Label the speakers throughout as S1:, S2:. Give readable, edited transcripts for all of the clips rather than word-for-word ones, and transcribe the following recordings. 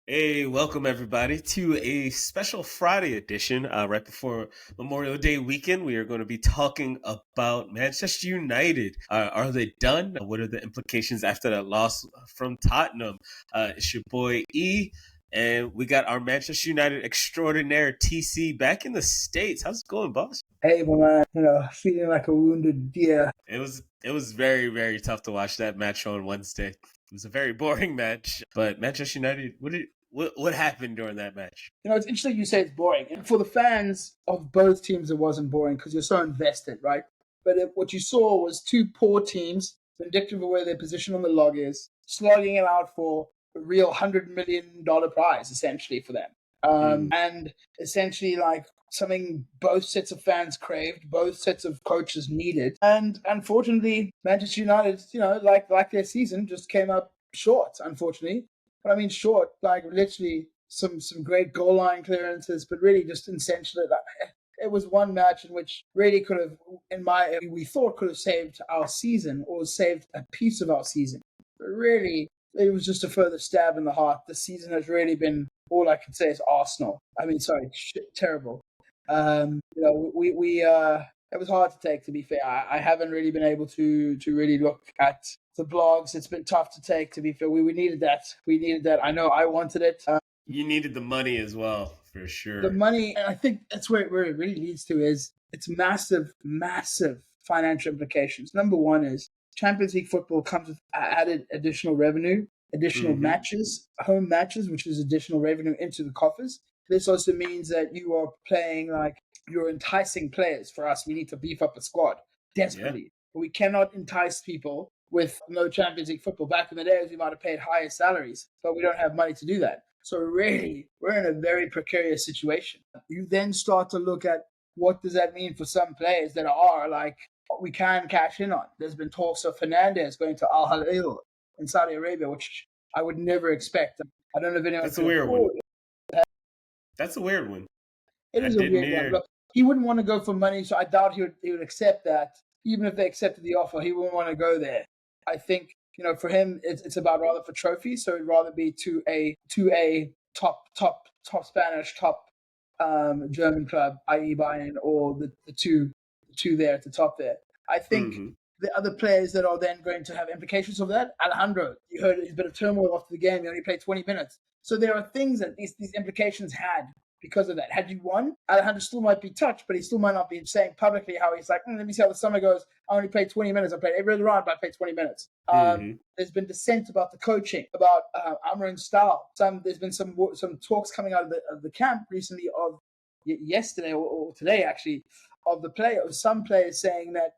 S1: Hey, welcome everybody to a special Friday edition. Right before Memorial Day weekend, we are going to be talking about Manchester United. Are they done? What are the implications after that loss from Tottenham? It's your boy E, and we got our Manchester United extraordinaire TC back in the States. How's it going, boss?
S2: Hey, my man, feeling like a wounded deer.
S1: It was very, very tough to watch that match on Wednesday. It was a very boring match, but Manchester United. What happened during that match?
S2: It's interesting you say it's boring. And for the fans of both teams, it wasn't boring because you're so invested, right? But what you saw was two poor teams, vindictive of where their position on the log is, slogging it out for a real $100 million prize, essentially, for them.
S1: Mm.
S2: And essentially, like something both sets of fans craved, both sets of coaches needed. And unfortunately, Manchester United, like their season, just came up short, unfortunately. But I mean, short, like literally some great goal line clearances, but really just essentially, it was one match in which really could have, we thought could have saved our season or saved a piece of our season. But really, it was just a further stab in the heart. The season has really been, all I can say is Arsenal. I mean, sorry, terrible. It was hard to take, to be fair. I haven't really been able to really look at the blogs. It's been tough to take, to be fair. We needed that. We needed that. I know I wanted it.
S1: You needed the money as well, for
S2: The
S1: sure.
S2: money, and I think that's where it really leads to is it's massive, massive financial implications. Number one is Champions League football comes with added additional revenue, additional
S1: Hmm.
S2: matches, home matches, which is additional revenue into the coffers. This also means that you are playing like you're enticing players. For us, we need to beef up a squad
S1: Yeah.
S2: desperately. We cannot entice people with no Champions League football. Back in the days, we might have paid higher salaries, but we don't have money to do that. So really, we're in a very precarious situation. You then start to look at what does that mean for some players that are like we can cash in on. There's been talks of Fernandez going to Al Hilal in Saudi Arabia, which I would never expect. I don't know if anyone
S1: That's a
S2: can
S1: weird one.
S2: afford it.
S1: That's a weird one.
S2: It
S1: I
S2: is a
S1: didn't
S2: weird one.
S1: hear.
S2: Look, he wouldn't want to go for money, so I doubt he would accept that. Even if they accepted the offer, he wouldn't want to go there. I think for him, it's about rather for trophies, so it'd rather be to a top Spanish, top German club, i.e. Bayern, or the two there at the top there. I think
S1: Hmm.
S2: the other players that are then going to have implications of that, Alejandro, you heard his bit of turmoil after the game. He only played 20 minutes. So there are things that these implications had because of that. Had you won, Alejandro still might be touched, but he still might not be saying publicly how he's like, let me see how the summer goes. I only played 20 minutes. I played every other round, but I played 20 minutes.
S1: Hmm.
S2: There's been dissent about the coaching, about Amrin's style. There's been some talks coming out of the camp recently of yesterday or today actually of some players saying that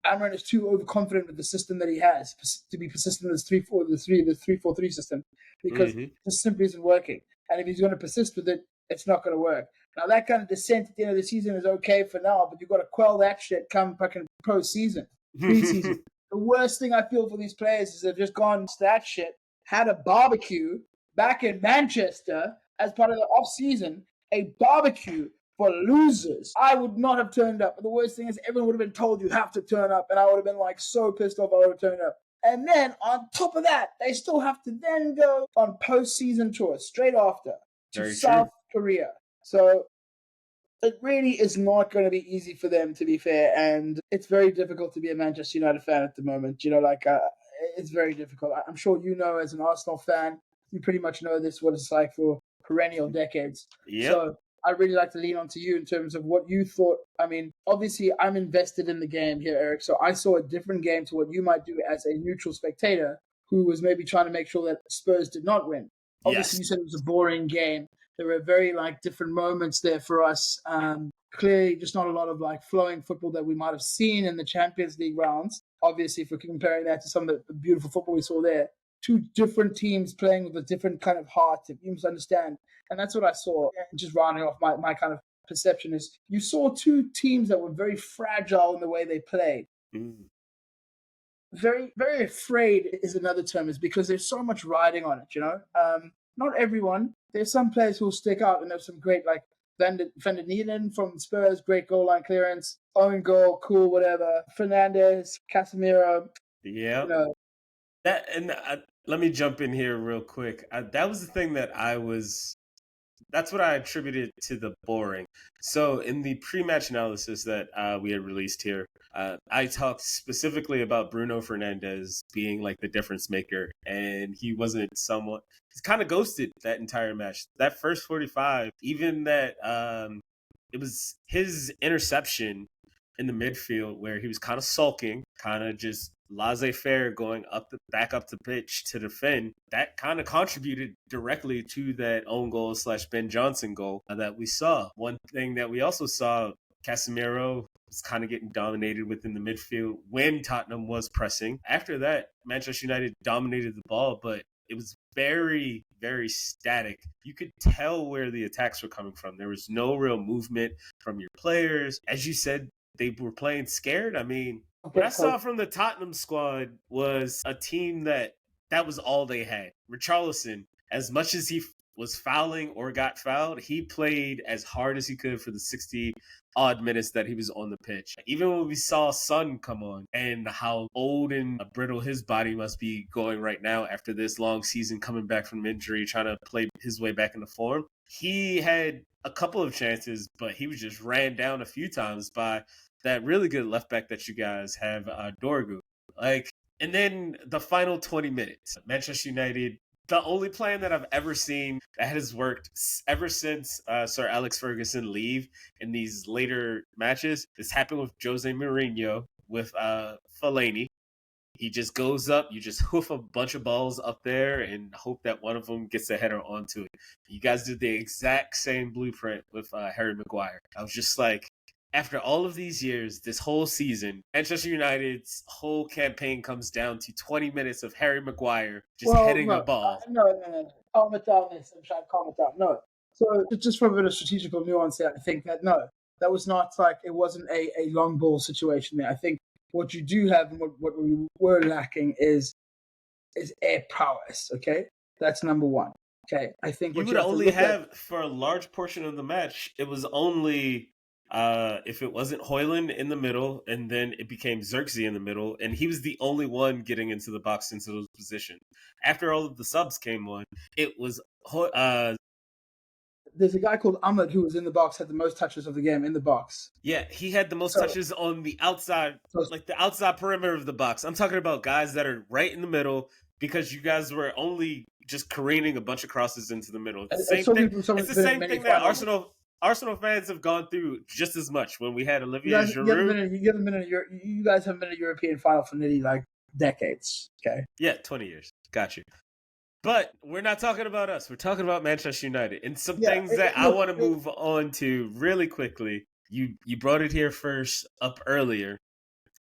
S2: Amrin is too overconfident with the system that he has to be persistent in this 3-4-3 system because
S1: Hmm.
S2: it just simply isn't working. And if he's going to persist with it, it's not going to work. Now that kind of dissent at the end of the season is okay for now, but you've got to quell that shit come fucking preseason. The worst thing I feel for these players is they've just gone that shit, had a barbecue back in Manchester as part of the off season, a barbecue for losers. I would not have turned up. But the worst thing is everyone would have been told you have to turn up, and I would have been like so pissed off I would have turned up. And then on top of that, they still have to then go on postseason tours straight after to
S1: Very
S2: South
S1: true.
S2: Korea. So it really is not going to be easy for them, to be fair. And it's very difficult to be a Manchester United fan at the moment. It's very difficult. I'm sure as an Arsenal fan, you pretty much know this, what it's like for perennial decades.
S1: Yep.
S2: So I'd really like to lean on to you in terms of what you thought. I mean, obviously, I'm invested in the game here, Eric. So I saw a different game to what you might do as a neutral spectator who was maybe trying to make sure that Spurs did not win. Obviously,
S1: Yes.
S2: you said it was a boring game. There were very different moments there for us. Clearly, just not a lot of flowing football that we might have seen in the Champions League rounds. Obviously, if we're comparing that to some of the beautiful football we saw there, two different teams playing with a different kind of heart, if you must understand. And that's what I saw. Just rounding off my kind of perception is you saw two teams that were very fragile in the way they played.
S1: Mm.
S2: Very, very afraid is another term, is because there's so much riding on it. Not everyone. There's some players who'll stick out, and there's some great Van der Nielen from Spurs, great goal line clearance, own goal, cool, whatever. Fernandez, Casemiro, you
S1: Yep.
S2: know,
S1: That and let me jump in here real quick. That was the thing that that's what I attributed to the boring. So in the pre-match analysis that we had released here, I talked specifically about Bruno Fernandes being like the difference maker, and he wasn't someone. He's kind of ghosted that entire match. That first 45, even that it was his interception in the midfield where he was kind of sulking, kind of just laissez-faire going back up the pitch to defend. That kind of contributed directly to that own goal slash Ben Johnson goal that we saw. One thing that we also saw, Casemiro was kind of getting dominated within the midfield when Tottenham was pressing. After that, Manchester United dominated the ball, but it was very, very static. You could tell where the attacks were coming from. There was no real movement from your players. As you said, they were playing scared. I mean, what I saw from the Tottenham squad was a team that was all they had. Richarlison, as much as he was fouling or got fouled, he played as hard as he could for the 60 odd minutes that he was on the pitch. Even when we saw Son come on and how old and brittle his body must be going right now after this long season coming back from injury, trying to play his way back into form, he had a couple of chances, but he was just ran down a few times by that really good left back that you guys have, Dorgu. And then the final 20 minutes, Manchester United, the only plan that I've ever seen that has worked ever since Sir Alex Ferguson leave in these later matches. This happened with Jose Mourinho with Fellaini. He just goes up, you just hoof a bunch of balls up there and hope that one of them gets a header onto it. You guys did the exact same blueprint with Harry Maguire. I was just like, after all of these years, this whole season, Manchester United's whole campaign comes down to 20 minutes of Harry Maguire just hitting a ball.
S2: No. Calm it down, this. I'm trying to calm it down. No. So just for a bit of strategical nuance there, I think that that was not like, it wasn't a long ball situation there. I think what you do have and what we were lacking is air prowess. Okay, that's number one. Okay, I think
S1: you would only have for a large portion of the match. It was only if it wasn't Hoyland in the middle, and then it became Xerxes in the middle, and he was the only one getting into the box into those positions. After all of the subs came on, it was
S2: there's a guy called Ahmed who was in the box, had the most touches of the game in the box.
S1: Yeah, he had the most touches on the outside, like the outside perimeter of the box. I'm talking about guys that are right in the middle because you guys were only just careening a bunch of crosses into the middle. It's the same thing that Arsenal fans have gone through just as much when we had Olivier Giroud.
S2: You guys haven't been a European final for nearly like decades. Okay.
S1: Yeah, 20 years. Got you. But we're not talking about us. We're talking about Manchester United and some things that I want to move on to really quickly. You brought it here first up earlier,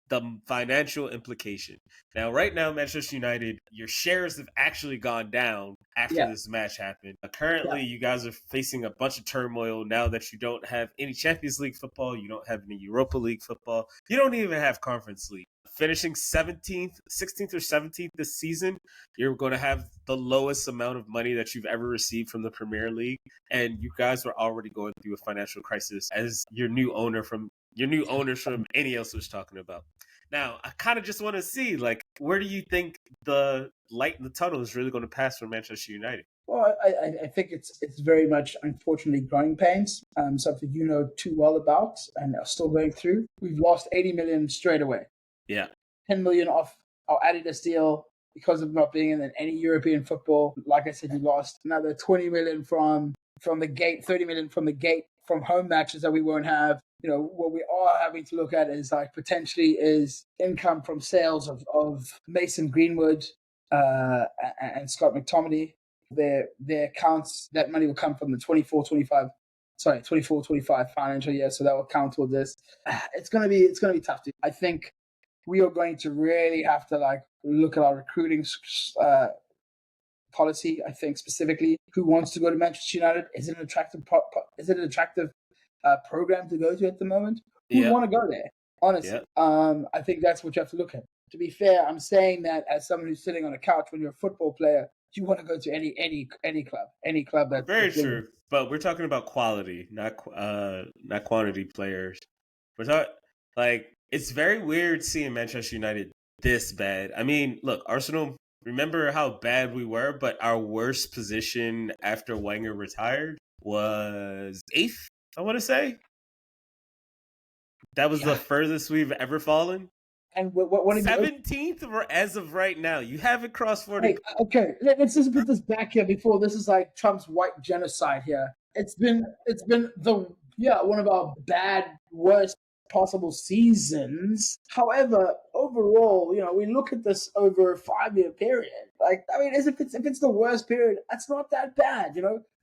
S1: the financial implication. Now, right now, Manchester United, your shares have actually gone down after this match happened. Currently, you guys are facing a bunch of turmoil now that you don't have any Champions League football. You don't have any Europa League football. You don't even have Conference League. Finishing 16th or 17th this season, you're going to have the lowest amount of money that you've ever received from the Premier League. And you guys are already going through a financial crisis as your new owners from Ineos was talking about. Now, I kind of just want to see, like, where do you think the light in the tunnel is really going to pass for Manchester United?
S2: Well, I think it's very much, unfortunately, growing pains, something you know too well about and are still going through. We've lost 80 million straight away.
S1: Yeah.
S2: 10 million off our Adidas deal because of not being in any European football. Like I said, you lost another 20 million from the gate, 30 million from the gate from home matches that we won't have. You know, what we are having to look at is like potentially is income from sales of Mason Greenwood and Scott McTominay. Their accounts, that money will come from the 24-25 financial year, so that will count toward this. It's gonna be tough. I think we are going to really have to like look at our recruiting policy. I think specifically who wants to go to Manchester United. Is it an attractive program to go to at the moment? Who would want to go there? Honestly, I think that's what you have to look at. To be fair, I'm saying that as someone who's sitting on a couch when you're a football player, you want to go to any club. That's
S1: very true. But we're talking about quality, not quantity players. We're talking like it's very weird seeing Manchester United this bad. I mean, look, Arsenal remember how bad we were, but our worst position after Wenger retired was 8th, I want to say. That was the
S2: Yeah.
S1: furthest we've ever fallen.
S2: And what have you?
S1: 17th as of right now. You haven't crossed 40.
S2: Hey, okay, let's just put this back here before this is like Trump's white genocide here. It's been the one of our worst possible seasons. However, overall, we look at this over a 5-year period. Like, I mean, if it's the worst period, that's not that bad,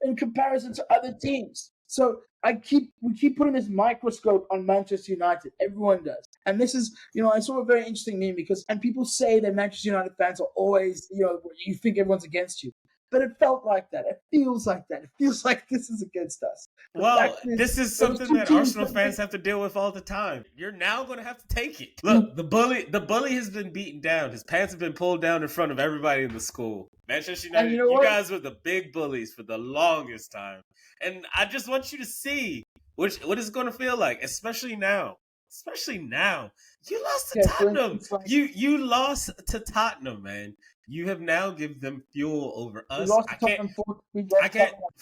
S2: in comparison to other teams. So we keep putting this microscope on Manchester United. Everyone does. And this is, I saw a very interesting meme and people say that Manchester United fans are always, you think everyone's against you. But it felt like that. It feels like that. It feels like this is against us. The
S1: Well,
S2: fact is,
S1: this is
S2: there was
S1: something
S2: two
S1: that
S2: teams
S1: Arsenal fans have to deal with all the time. You're now going to have to take it. Look, the bully has been beaten down. His pants have been pulled down in front of everybody in the school. Manchester United, you guys were the big bullies for the longest time. And I just want you to see what it's going to feel like, especially now. Especially now. You lost to Tottenham. You lost to Tottenham, man. You have now given them fuel over us.
S2: We lost to Tottenham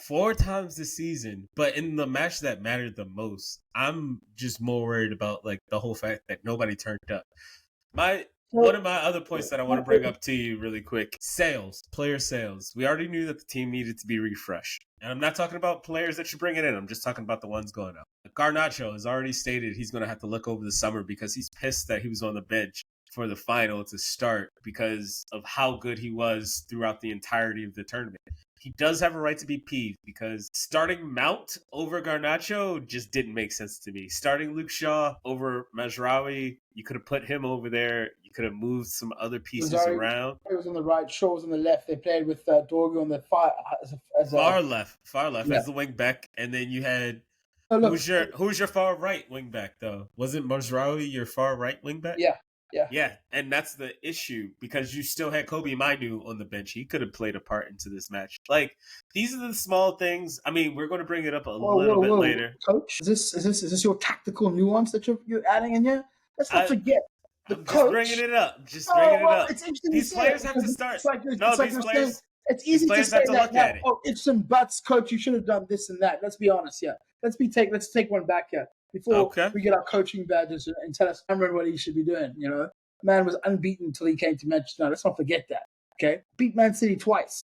S1: 4 times this season, but in the match that mattered the most, I'm just more worried about like the whole fact that nobody turned up. One of my other points that I want to bring up to you really quick: player sales. We already knew that the team needed to be refreshed, and I'm not talking about players that you're bringing in. I'm just talking about the ones going out. Garnacho has already stated he's going to have to look over the summer because he's pissed that he was on the bench for the final to start because of how good he was throughout the entirety of the tournament. He does have a right to be peeved because starting Mount over Garnacho just didn't make sense to me. Starting Luke Shaw over Mazraoui, you could have put him over there. You could have moved some other pieces around.
S2: It was on the right, Shaw was on the left. They played with Dorgu on the far
S1: left as the wing back, and then you had who's your far right wing back though? Wasn't Mazraoui your far right wing back?
S2: Yeah,
S1: and that's the issue because you still had Kobe Mainu on the bench. He could have played a part into this match. Like, these are the small things. I mean, we're going to bring it up a little bit later.
S2: Coach, is this your tactical nuance that you're adding in here? Let's not forget the
S1: I'm
S2: coach.
S1: Just bringing it up.
S2: It's interesting.
S1: These players have to start.
S2: It's easy to say that now. Oh, ifs and buts, coach. You should have done this and that. Let's be honest here. Let's take one back here before we get our coaching badges and tell us Cameron what he should be doing. Man was unbeaten until he came to Manchester United. Let's not forget that. Okay, beat Man City twice.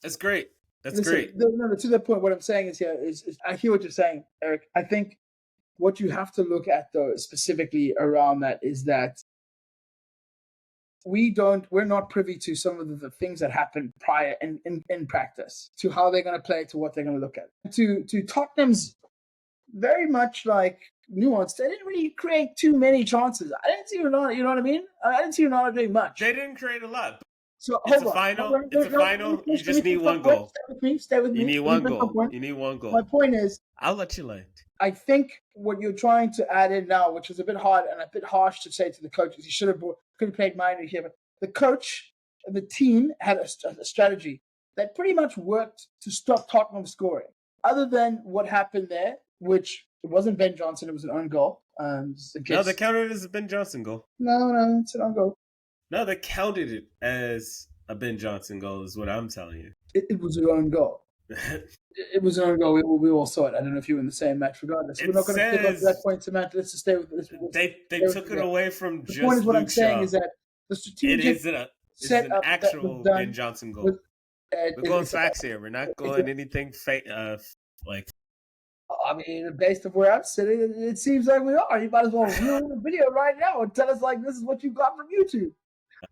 S1: That's great. Great.
S2: No, to that point, what I'm saying is I hear what you're saying, Eric. I think what you have to look at though specifically around that is that we're not privy to some of the things that happen prior in practice, to how they're going to play, to what they're going to look at. To Tottenham's very much like nuance, they didn't really create too many chances. I didn't see Ronaldo, you know what I mean? I didn't see Ronaldo doing much.
S1: They didn't create a lot.
S2: So
S1: it's a final. You just need one goal.
S2: Stay with me.
S1: You need one goal.
S2: My point is,
S1: I'll let you land.
S2: I think what you're trying to add in now, which is a bit hard and a bit harsh to say to the coach, is he could have played minor here. But the coach and the team had a strategy that pretty much worked to stop Tottenham scoring. Other than what happened there, which it wasn't Ben Johnson, it was an own goal.
S1: No, they counted it as a Ben Johnson goal.
S2: No, it's an own goal.
S1: No, they counted it as a Ben Johnson goal, is what I'm telling you.
S2: It was an own goal. It was an own goal. We all saw it. I don't know if you were in the same match. Regardless, we're not going to pick up that point to match. Let's just stay with this.
S1: They took it away from just.
S2: The point is what
S1: Luke
S2: I'm saying
S1: Shaw.
S2: Is that the strategic
S1: it's an actual Ben Johnson goal. We're going facts here. We're not going anything fake.
S2: I mean, based on where I'm sitting, it seems like we are. You might as well reel the video right now and tell us like this is what you got from YouTube.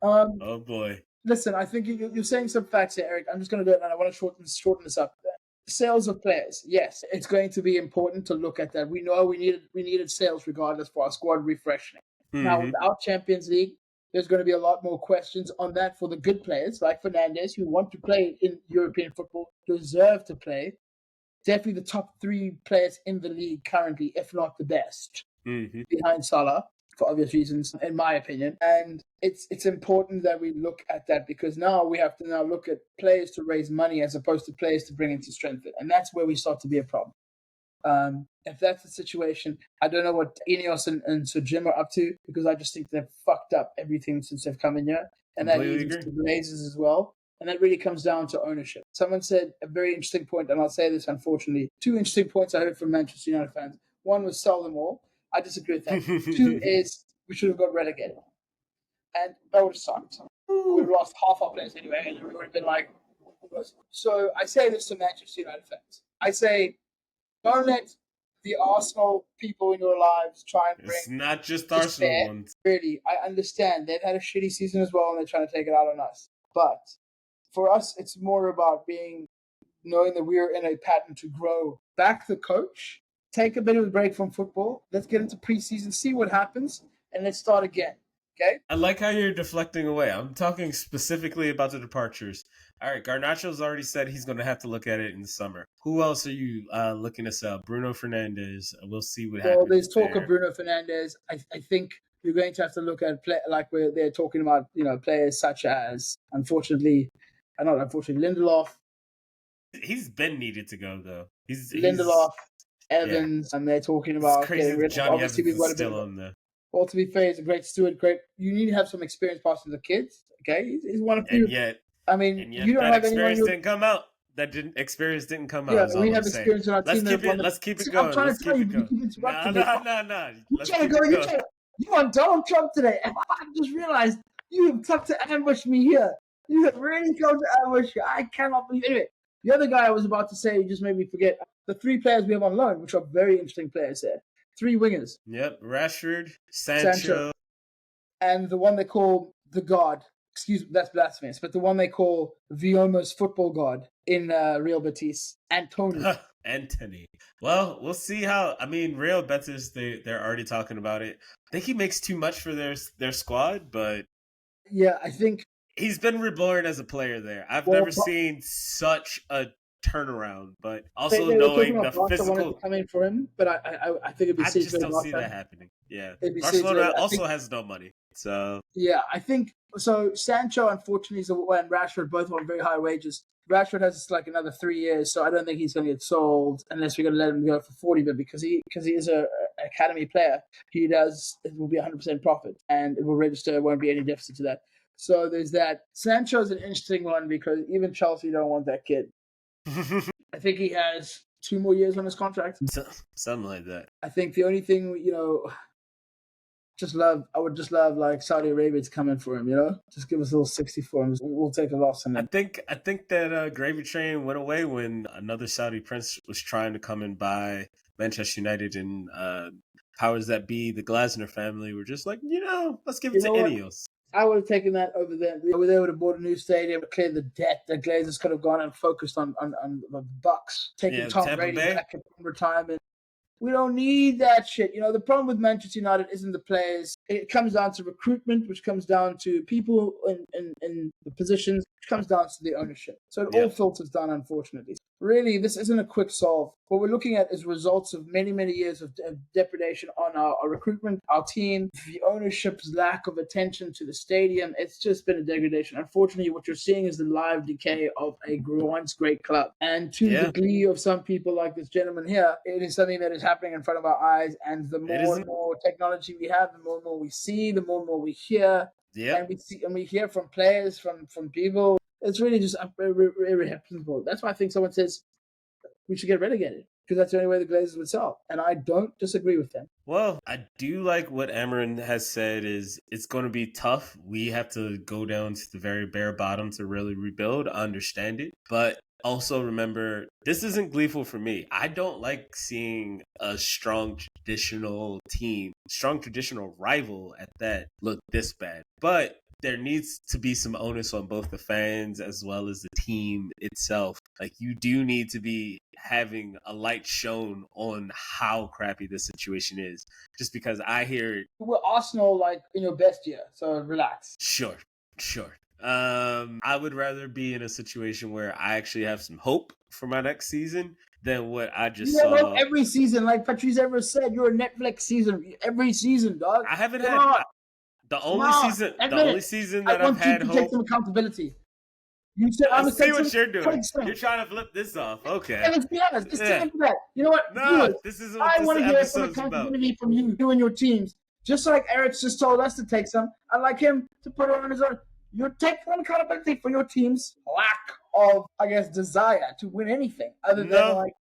S1: Oh boy.
S2: Listen, I think you're saying some facts here, Eric. I'm just going to do it, and I want to shorten this up. Sales of players, yes, it's going to be important to look at that. We know we needed sales regardless for our squad refreshing. Mm-hmm. Now, without Champions League, there's going to be a lot more questions on that for the good players like Fernandes, who want to play in European football, deserve to play. Definitely the top 3 players in the league currently, if not the best, behind Salah, for obvious reasons, in my opinion. And it's important that we look at that because now we have to look at players to raise money as opposed to players to bring into strength. And that's where we start to be a problem. If that's the situation, I don't know what Ineos and Sir Jim are up to because I just think they've fucked up everything since they've come in here. and that
S1: Completely
S2: leads
S1: agree.
S2: into the Glazers as well. And that really comes down to ownership. Someone said a very interesting point, and I'll say this unfortunately. Two interesting points I heard from Manchester United fans. One was sell them all. I disagree with that. Two is we should have got relegated. And that would have sucked. We would have lost half our players anyway, and we would have been like, so I say this to Manchester United fans. I say, don't let the Arsenal people in your lives try and bring
S1: It's not just
S2: despair.
S1: Arsenal ones.
S2: Really, I understand. They've had a shitty season as well, and they're trying to take it out on us. But for us, it's more about knowing that we're in a pattern to grow. Back the coach, take a bit of a break from football. Let's get into preseason, see what happens, and let's start again. Okay?
S1: I like how you're deflecting away. I'm talking specifically about the departures. All right, Garnacho's already said he's going to have to look at it in the summer. Who else are you looking to sell? Bruno Fernandes. We'll see what happens.
S2: Well, there's talk of Bruno Fernandes. I think you're going to have to look at where they're talking about players such as Lindelof.
S1: He's been needed to go though. He's
S2: Lindelof, Evans, and they're talking about getting rid of.
S1: Johnny
S2: Obviously, we've got a bit
S1: on there.
S2: Well, to be fair, he's a great steward. Great. You need to have some experience passing the kids. Okay, he's one of you.
S1: And yet,
S2: you don't
S1: that
S2: have
S1: experience
S2: anyone.
S1: Didn't come out. Experience didn't come out.
S2: Yeah, we have experience in our team.
S1: Let's keep it going.
S2: I'm trying to tell you, you keep interrupting me.
S1: No.
S2: You're trying to go. You want Donald Trump today? I just realized you have come to ambush me here. You have really come to ambush me. I cannot believe it. Anyway, the other guy I was about to say just made me forget the three players we have on loan, which are very interesting players there. Three wingers.
S1: Yep, Rashford, Sancho.
S2: And the one they call the God. Excuse me, that's blasphemous. But the one they call the almost football god in Real Betis,
S1: Anthony. Well, we'll see how. I mean, Real Betis, they're already talking about it. I think he makes too much for their squad, but
S2: yeah, I think
S1: he's been reborn as a player there. I've never seen such a turnaround, but also knowing the physical.
S2: Wanted to come in for him, but I think it'd be.
S1: I just don't see that happening. Yeah, Barcelona also has no money, so
S2: yeah, I think so. Sancho, unfortunately, and Rashford both on very high wages. Rashford has like another 3 years, so I don't think he's going to get sold unless we're going to let him go for 40. But because he is a academy player, it will be 100% profit, and it will register. It won't be any deficit to that. So there's that. Sancho's an interesting one because even Chelsea don't want that kid. I think he has 2 more years on his contract.
S1: Something like that.
S2: I think the only thing, I would just love like Saudi Arabia to come in for him, Just give us a little 60 for him. We'll take a loss on him.
S1: I think that gravy train went away when another Saudi prince was trying to come and buy Manchester United, and powers that be, the Glasner family, were just like, let's give it to Ineos.
S2: I would have taken that over there. They would have bought a new stadium, cleared the debt. The Glazers could have gone and focused on the Bucks, taking Tom Brady back in retirement. We don't need that shit. The problem with Manchester United isn't the players. It comes down to recruitment, which comes down to people in the positions, which comes down to the ownership. So it all filters down, unfortunately. Really, this isn't a quick solve. What we're looking at is results of many, many years of depredation on our recruitment, our team, the ownership's lack of attention to the stadium. It's just been a degradation. Unfortunately, what you're seeing is the live decay of a once great club. And to the glee of some people like this gentleman here, it is something that is happening in front of our eyes. And the more and more technology we have, the more and more we see, the more and more we hear. And we hear from players, from people. It's really just irreprehensible. That's why I think someone says we should get relegated, because that's the only way the Glazers would sell. And I don't disagree with them.
S1: Well, I do like what Amarin has said is it's going to be tough. We have to go down to the very bare bottom to really rebuild. I understand it. But also remember, this isn't gleeful for me. I don't like seeing a strong traditional team, strong traditional rival at that, look this bad. But there needs to be some onus on both the fans as well as the team itself. Like, you do need to be having a light shown on how crappy this situation is. Just because I hear
S2: we're Arsenal like in your best year, so relax.
S1: Sure. I would rather be in a situation where I actually have some hope for my next season than what I just saw.
S2: Hope every season, like Patrice ever said, you're a Netflix season every season, dog.
S1: I haven't had the only season that I've had hope.
S2: Take some accountability. You said
S1: I see what you're doing. You're trying to flip this off. Okay.
S2: And let's be honest. It's time for that. You know what?
S1: No, this isn't what this episode's about. I want to hear some accountability
S2: from you and your teams. Just like Eric's just told us to take some, I'd like him to put it on his own. you're taking accountability for your team's lack of, I guess, desire to win anything other than
S1: No,
S2: like.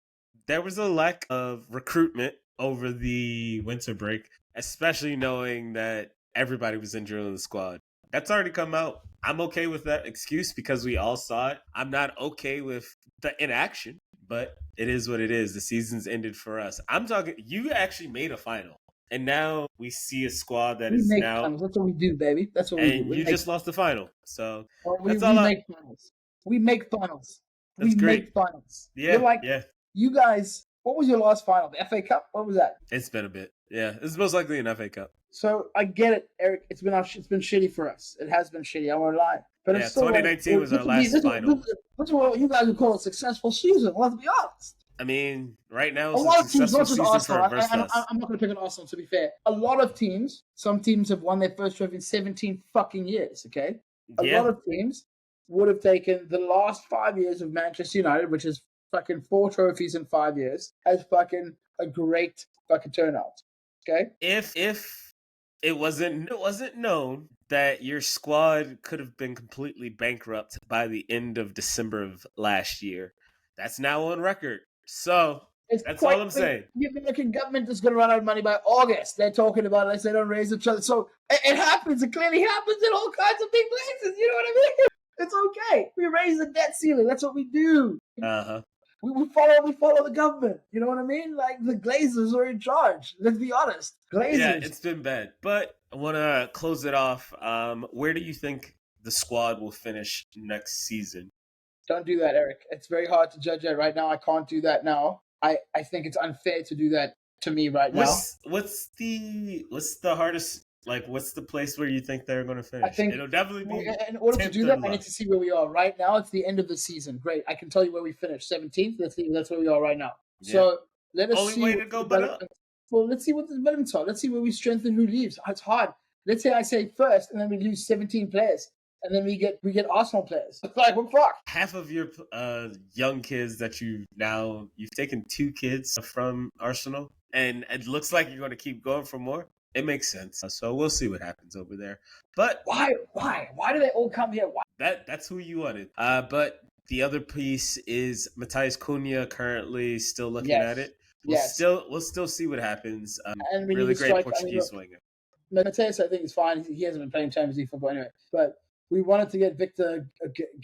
S1: there was a lack of recruitment over the winter break, especially knowing that everybody was injured in the squad. That's already come out. I'm okay with that excuse because we all saw it. I'm not okay with the inaction, but it is what it is. The season's ended for us. I'm talking, you actually made a final. And now we see a squad that
S2: We
S1: is
S2: make
S1: now,
S2: finals. That's what we do, baby. That's what we do.
S1: and
S2: We
S1: you
S2: make
S1: just lost the final. So
S2: we
S1: that's all
S2: we
S1: I,
S2: make finals. We make finals.
S1: that's
S2: We
S1: great.
S2: make finals. You're
S1: Yeah,
S2: like
S1: yeah.
S2: you guys. What was your last final? The FA Cup. What was that?
S1: It's been a bit. Yeah, it's most likely an FA Cup.
S2: So I get it, Eric. It's been shitty for us. It has been shitty. I won't lie. But it's
S1: Yeah,
S2: still like
S1: 2019 was our
S2: this would be
S1: last
S2: this,
S1: final.
S2: this is what you guys would call a successful season. Let's be honest.
S1: I mean, right now
S2: A
S1: it's a
S2: lot of teams,
S1: successful
S2: not just
S1: season for
S2: Arsenal.
S1: Verstas.
S2: I'm not going to pick on Arsenal. To be fair, a lot of teams. Some teams have won their first trophy in 17 fucking years. Okay, a lot
S1: Yeah,
S2: of teams would have taken the last 5 years of Manchester United, which is fucking 4 trophies in 5 years, as fucking a great fucking turnout. Okay,
S1: if it wasn't known that your squad could have been completely bankrupt by the end of December of last year, that's now on record. So
S2: it's
S1: that's all
S2: quite
S1: I'm
S2: clear.
S1: saying.
S2: The American government is going to run out of money by August. They're talking about it unless they don't raise each other. So it happens. It clearly happens in all kinds of big places. You know what I mean? It's okay. We raise the debt ceiling. That's what we do.
S1: Uh huh.
S2: We follow the government. You know what I mean? Like the Glazers are in charge. Let's be honest.
S1: Yeah,
S2: Glazers.
S1: it's been bad, but I want to close it off. Where do you think the squad will finish next season?
S2: Don't do that, Eric. It's very hard to judge that right now. I can't do that now. I think it's unfair to do that to me right now.
S1: What's the hardest? Like, what's the place where you think they're going to
S2: I
S1: finish?
S2: think
S1: It'll definitely be
S2: in order to
S1: 10th
S2: do
S1: or
S2: that, I need
S1: 11th.
S2: to see where we are. Right now, it's the end of the season. Great. I can tell you where we finished. 17th. That's where we are right now.
S1: Yeah,
S2: So let us
S1: only
S2: see
S1: way
S2: what
S1: to
S2: the
S1: go but up.
S2: development. Well, let's see what the developments are. Let's see where we strengthen who leaves. It's hard. Let's say I say first, and then we lose 17 players, and then we get Arsenal players. Like we're fucked.
S1: Half of your young kids that you've taken 2 kids from Arsenal, and it looks like you're going to keep going for more. It makes sense. So we'll see what happens over there. But
S2: Why do they all come here? Why?
S1: that's who you wanted. But the other piece is Matthias Cunha currently still looking at
S2: Yes,
S1: it.
S2: yes.
S1: We'll still see what happens.
S2: And we need
S1: Really
S2: to
S1: great
S2: strike. I mean,
S1: Portuguese
S2: look,
S1: winger.
S2: Mateus, I think is fine. He hasn't been playing Champions League football anyway. But we wanted to get Victor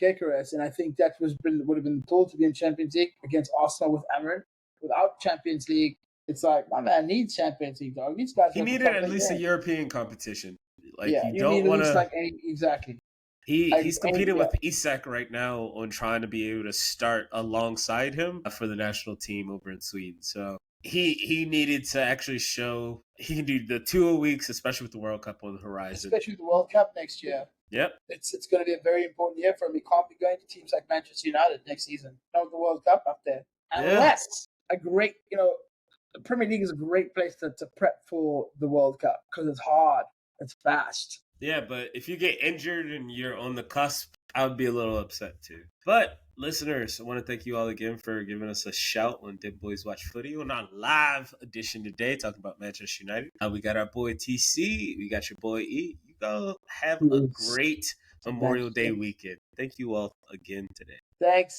S2: Gyökeres, and I think that would have been cool to be in Champions League against Arsenal with Amarin. Without Champions League, it's like my man needs Champions League, dog. These guys
S1: He
S2: have to
S1: needed
S2: fucking
S1: at least a
S2: game.
S1: European competition. Like
S2: Yeah,
S1: you
S2: you need
S1: don't
S2: at
S1: want
S2: least
S1: to.
S2: like exactly.
S1: He's competing
S2: Yeah,
S1: with Isak right now on trying to be able to start alongside him for the national team over in Sweden. So he needed to actually show he can do the 2 weeks, especially with the World Cup on the horizon.
S2: especially with the World Cup next year.
S1: Yep.
S2: It's going to be a very important year for him. He can't be going to teams like Manchester United next season. Not with the World Cup up there,
S1: Yeah.
S2: unless a great the Premier League is a great place to prep for the World Cup because it's hard, it's fast.
S1: Yeah, but if you get injured and you're on the cusp, I would be a little upset too. But listeners, I want to thank you all again for giving us a shout on Dead Boys Watch Footy on our live edition today, talking about Manchester United. We got our boy TC, we got your boy E. You go have a great Memorial Day weekend. Thank you all again today.
S2: Thanks.